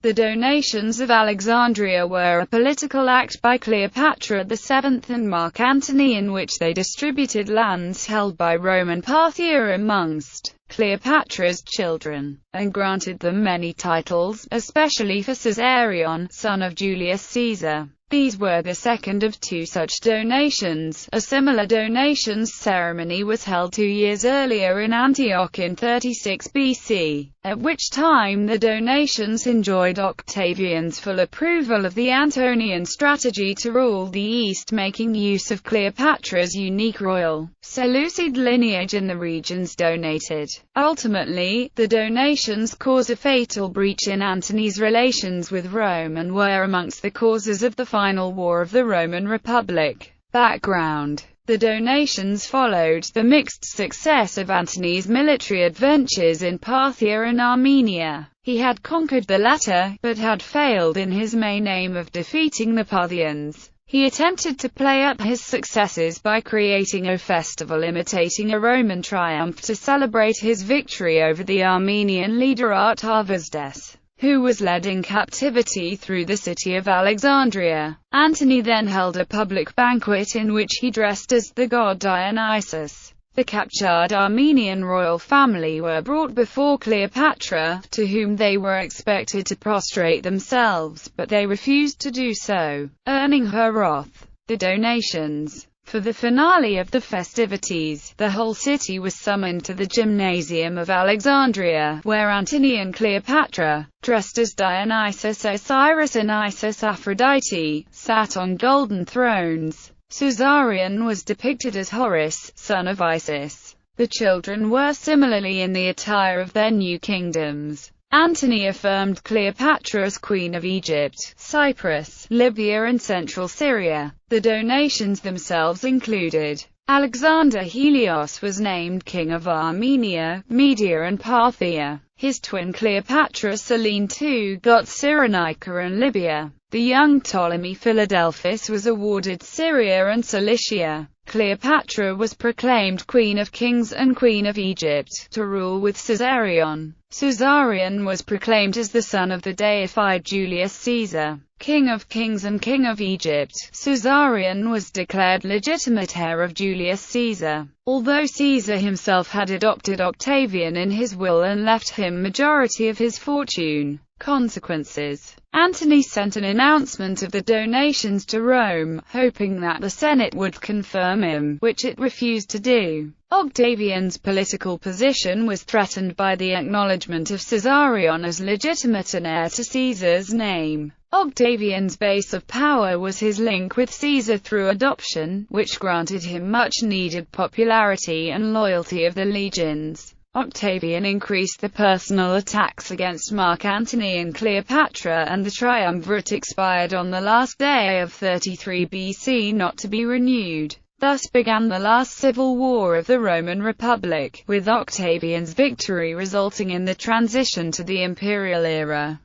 The donations of Alexandria were a political act by Cleopatra VII and Mark Antony in which they distributed lands held by Roman Parthia amongst Cleopatra's children, and granted them many titles, especially for Caesarion, son of Julius Caesar. These were the second of two such donations. A similar donations ceremony was held 2 years earlier in Antioch in 36 BC, at which time the donations enjoyed Octavian's full approval of the Antonian strategy to rule the East, making use of Cleopatra's unique royal, Seleucid lineage in the regions donated. Ultimately, the donations caused a fatal breach in Antony's relations with Rome and were amongst the causes of the final war of the Roman Republic. Background: the donations followed the mixed success of Antony's military adventures in Parthia and Armenia. He had conquered the latter, but had failed in his main aim of defeating the Parthians. He attempted to play up his successes by creating a festival imitating a Roman triumph to celebrate his victory over the Armenian leader Artavasdes, who was led in captivity through the city of Alexandria. Antony then held a public banquet in which he dressed as the god Dionysus. The captured Armenian royal family were brought before Cleopatra, to whom they were expected to prostrate themselves, but they refused to do so, earning her wrath. The donations. For the finale of the festivities, the whole city was summoned to the gymnasium of Alexandria, where Antony and Cleopatra, dressed as Dionysus, Osiris and Isis Aphrodite, sat on golden thrones. Caesarion was depicted as Horus, son of Isis. The children were similarly in the attire of their new kingdoms. Antony affirmed Cleopatra as Queen of Egypt, Cyprus, Libya and Central Syria. The donations themselves included: Alexander Helios was named King of Armenia, Media and Parthia. His twin Cleopatra Selene II got Cyrenaica and Libya. The young Ptolemy Philadelphus was awarded Syria and Cilicia. Cleopatra was proclaimed Queen of Kings and Queen of Egypt, to rule with Caesarion. Caesarion was proclaimed as the son of the deified Julius Caesar, King of Kings and King of Egypt. Caesarion was declared legitimate heir of Julius Caesar, although Caesar himself had adopted Octavian in his will and left him majority of his fortune. Consequences: Antony sent an announcement of the donations to Rome, hoping that the Senate would confirm him, which it refused to do. Octavian's political position was threatened by the acknowledgement of Caesarion as legitimate and heir to Caesar's name. Octavian's base of power was his link with Caesar through adoption, which granted him much-needed popularity and loyalty of the legions. Octavian increased the personal attacks against Mark Antony and Cleopatra, and the triumvirate expired on the last day of 33 BC, not to be renewed. Thus began the last civil war of the Roman Republic, with Octavian's victory resulting in the transition to the imperial era.